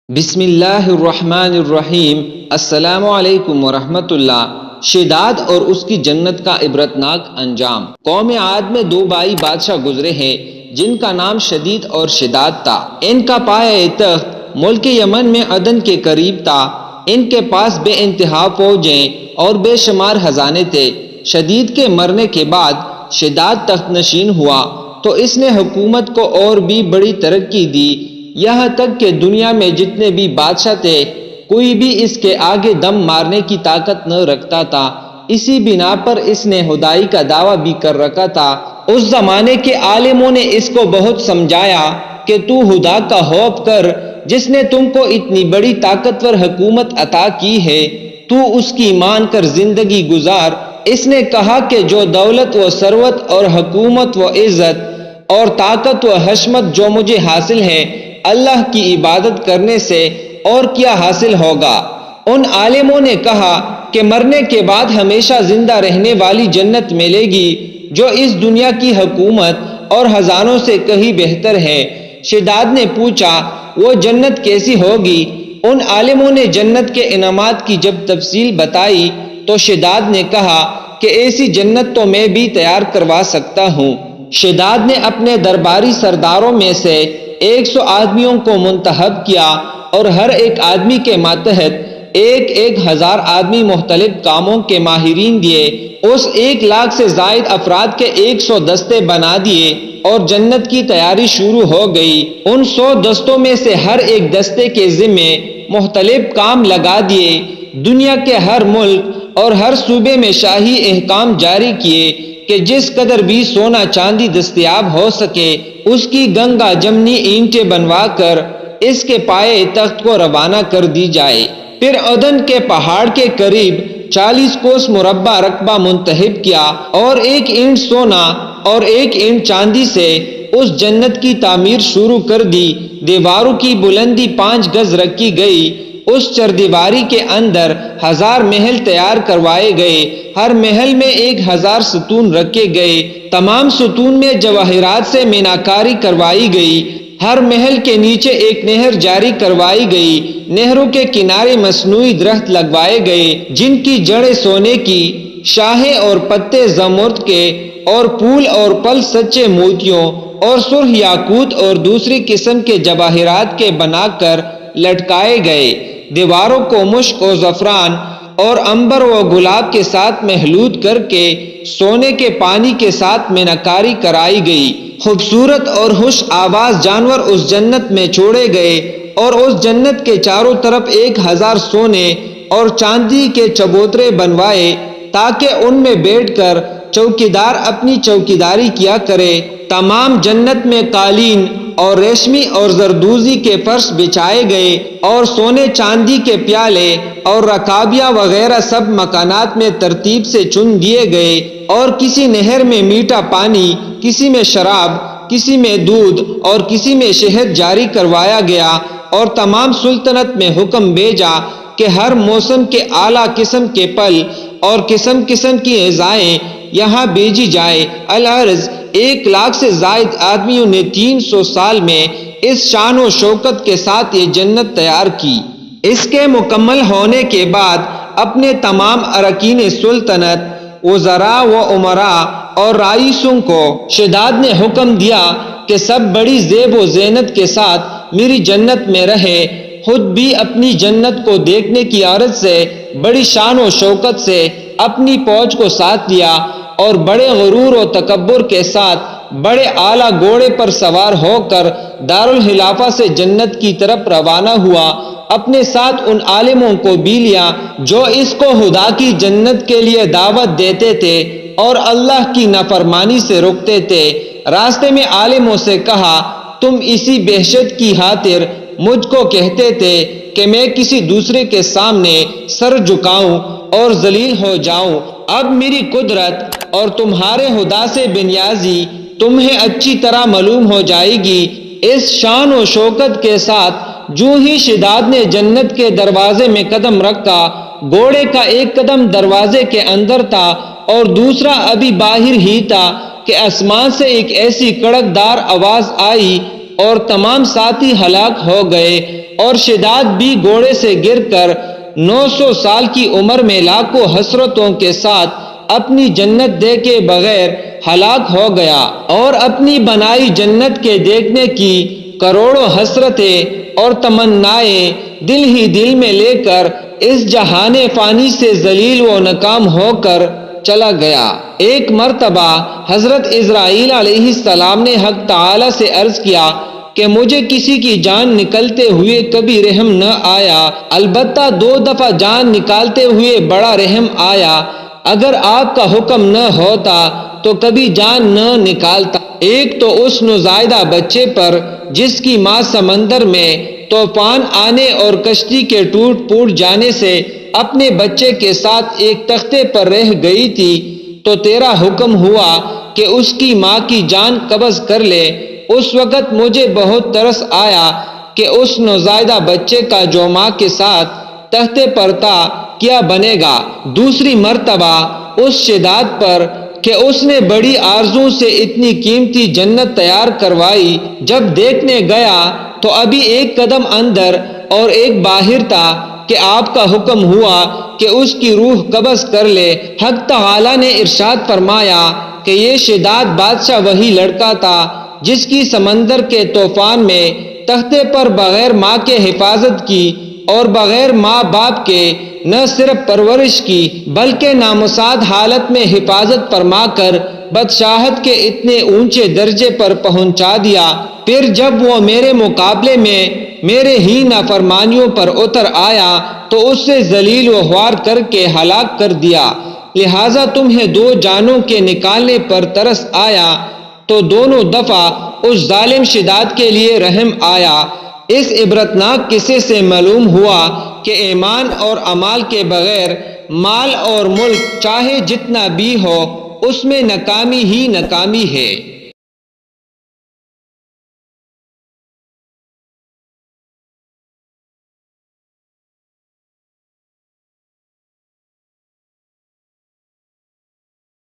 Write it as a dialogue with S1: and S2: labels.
S1: بسم اللہ الرحمن الرحیم۔ السلام علیکم ورحمۃ اللہ۔ شداد اور اس کی جنت کا عبرتناک انجام۔ قوم عاد میں دو بائی بادشاہ گزرے ہیں جن کا نام شدید اور شداد تھا۔ ان کا پایہ تخت ملک یمن میں عدن کے قریب تھا۔ ان کے پاس بے انتہا فوجیں اور بے شمار خزانے تھے۔ شدید کے مرنے کے بعد شداد تخت نشین ہوا تو اس نے حکومت کو اور بھی بڑی ترقی دی، یہاں تک کہ دنیا میں جتنے بھی بادشاہ تھے کوئی بھی اس کے آگے دم مارنے کی طاقت نہ رکھتا تھا۔ اسی بنا پر اس نے خدائی کا دعویٰ بھی کر رکھا تھا۔ اس زمانے کے عالموں نے اس کو بہت سمجھایا کہ تو خدا کا خوف کر جس نے تم کو اتنی بڑی طاقتور حکومت عطا کی ہے، تو اس کی مان کر زندگی گزار۔ اس نے کہا کہ جو دولت و ثروت اور حکومت و عزت اور طاقت و حشمت جو مجھے حاصل ہے، اللہ کی عبادت کرنے سے اور کیا حاصل ہوگا؟ ان عالموں نے کہا کہ مرنے کے بعد ہمیشہ زندہ رہنے والی جنت ملے گی جو اس دنیا کی حکومت اور خزانوں سے کہیں بہتر ہے۔ شداد نے پوچھا وہ جنت کیسی ہوگی؟ ان عالموں نے جنت کے انعامات کی جب تفصیل بتائی تو شداد نے کہا کہ ایسی جنت تو میں بھی تیار کروا سکتا ہوں۔ شداد نے اپنے درباری سرداروں میں سے 100 آدمیوں کو منتخب کیا اور ہر ایک آدمی کے ماتحت 1,000 آدمی مختلف کاموں کے ماہرین دیے۔ اس 1,00,000 سے زائد افراد کے 100 دستے بنا دیے اور جنت کی تیاری شروع ہو گئی۔ ان 100 دستوں میں سے ہر ایک دستے کے ذمے مختلف کام لگا دیے۔ دنیا کے ہر ملک اور ہر صوبے میں شاہی احکام جاری کیے کہ جس قدر بھی سونا چاندی دستیاب ہو سکے اس کی گنگا جمنی اینٹیں بنوا کر اس کے پائے تخت کو روانہ کر دی جائے۔ پھر عدن کے پہاڑ کے قریب 40 کوس مربع رقبہ منتخب کیا اور 1 اینٹ سونا اور 1 اینٹ چاندی سے اس جنت کی تعمیر شروع کر دی۔ دیواروں کی بلندی 5 گز رکھی گئی۔ اس چردیواری کے اندر 1000 محل تیار کروائے گئے۔ ہر محل میں 1000 ستون رکھے گئے۔ تمام ستون میں جواہرات سے میناکاری کروائی گئی۔ ہر محل کے نیچے ایک نہر جاری کروائی گئی۔ نہروں کے کنارے مصنوعی درخت لگوائے گئے جن کی جڑیں سونے کی، شاخیں اور پتے زمرد کے اور پھول اور پھل سچے موتیوں اور سرخ یاقوت اور دوسری قسم کے جواہرات کے بنا کر لٹکائے گئے۔ دیواروں کو مشک و زعفران اور عنبر و گلاب کے ساتھ محلول کر کے سونے کے پانی کے ساتھ میناکاری کرائی گئی۔ خوبصورت اور خوش آواز جانور اس جنت میں چھوڑے گئے اور اس جنت کے چاروں طرف 1000 سونے اور چاندی کے چبوترے بنوائے تاکہ ان میں بیٹھ کر چوکیدار اپنی چوکیداری کیا کرے۔ تمام جنت میں قالین اور ریشمی اور زردوزی کے فرش بچھائے گئے اور سونے چاندی کے پیالے اور رکابیاں وغیرہ سب مکانات میں ترتیب سے چن دیے گئے اور کسی نہر میں میٹھا پانی، کسی میں شراب، کسی میں دودھ اور کسی میں شہد جاری کروایا گیا۔ اور تمام سلطنت میں حکم بھیجا کہ ہر موسم کے اعلیٰ قسم کے پھل اور قسم قسم کی غذائیں یہاں بھیجی جائے۔ العرض 1,00,000 سے زائد آدمیوں نے 300 سال میں اس شان و شوکت کے ساتھ یہ جنت تیار کی۔ اس کے مکمل ہونے کے بعد اپنے تمام اراکین سلطنت، وزراء و امراء اور رئیسوں کو شداد نے حکم دیا کہ سب بڑی زیب و زینت کے ساتھ میری جنت میں رہے۔ خود بھی اپنی جنت کو دیکھنے کی غرض سے بڑی شان و شوکت سے اپنی فوج کو ساتھ لیا اور بڑے غرور و تکبر کے ساتھ بڑے اعلیٰ گھوڑے پر سوار ہو کر دارالخلافہ سے جنت کی طرف روانہ ہوا۔ اپنے ساتھ ان عالموں کو بھی لیا جو اس کو خدا کی جنت کے لیے دعوت دیتے تھے اور اللہ کی نافرمانی سے روکتے تھے۔ راستے میں عالموں سے کہا تم اسی بحثیت کی خاطر مجھ کو کہتے تھے کہ میں کسی دوسرے کے سامنے سر جھکاؤں اور ذلیل ہو جاؤں۔ اب میری قدرت اور تمہارے خدا سے بے نیازی تمہیں اچھی طرح معلوم ہو جائے گی۔ اس شان و شوکت کے ساتھ جو ہی شداد نے جنت کے دروازے میں قدم رکھا، گھوڑے کا ایک قدم دروازے کے اندر تھا اور دوسرا ابھی باہر ہی تھا کہ آسمان سے ایک ایسی کڑکدار آواز آئی اور تمام ساتھی ہلاک ہو گئے، اور شداد بھی گھوڑے سے گر کر 900 سال کی عمر میں لاکھوں حسرتوں کے ساتھ اپنی جنت دیکھے بغیر ہلاک ہو گیا، اور اپنی بنائی جنت کے دیکھنے کی کروڑوں حسرتیں اور تمنائیں دل ہی دل میں لے کر اس جہان فانی سے ذلیل و ناکام ہو کر چلا گیا۔ ایک مرتبہ حضرت اسرائیل علیہ السلام نے حق تعالی سے عرض کیا کہ مجھے کسی کی جان نکلتے ہوئے کبھی رحم نہ آیا، البتہ 2 دفعہ جان نکالتے ہوئے بڑا رحم آیا، اگر آپ کا حکم نہ ہوتا تو کبھی جان نہ نکالتا۔ ایک تو اس نوزائیدہ بچے پر جس کی ماں سمندر میں طوفان آنے اور کشتی کے ٹوٹ پھوٹ جانے سے اپنے بچے کے ساتھ ایک تختے پر رہ گئی تھی، تو تیرا حکم ہوا کہ اس کی ماں کی جان قبض کر لے۔ اس وقت مجھے بہت ترس آیا کہ اس نوزائیدہ بچے کا جو ماں کے ساتھ تختے پر تھا کیا بنے گا۔ دوسری مرتبہ اس شداد پر کہ اس نے بڑی آرزو سے اتنی قیمتی جنت تیار کروائی، جب دیکھنے گیا تو ابھی ایک قدم اندر اور ایک باہر تھا کہ آپ کا حکم ہوا کہ اس کی روح قبض کر لے۔ حق تعالی نے ارشاد فرمایا کہ یہ شداد بادشاہ وہی لڑکا تھا جس کی سمندر کے طوفان میں تختے پر بغیر ماں کے حفاظت کی، اور بغیر ماں باپ کے نہ صرف پرورش کی بلکہ نامساعد حالت میں حفاظت فرما کر بادشاہت کے اتنے اونچے درجے پر پہنچا دیا۔ پھر جب وہ میرے مقابلے میں میرے ہی نافرمانیوں پر اتر آیا تو اس سے ذلیل و خوار کر کے ہلاک کر دیا۔ لہٰذا تمہیں 2 جانوں کے نکالنے پر ترس آیا تو دونوں دفعہ اس ظالم شداد کے لیے رحم آیا۔ اس عبرتناک قصے سے معلوم ہوا کہ ایمان اور عمال کے بغیر مال اور ملک چاہے جتنا بھی ہو اس میں ناکامی ہی ناکامی ہے۔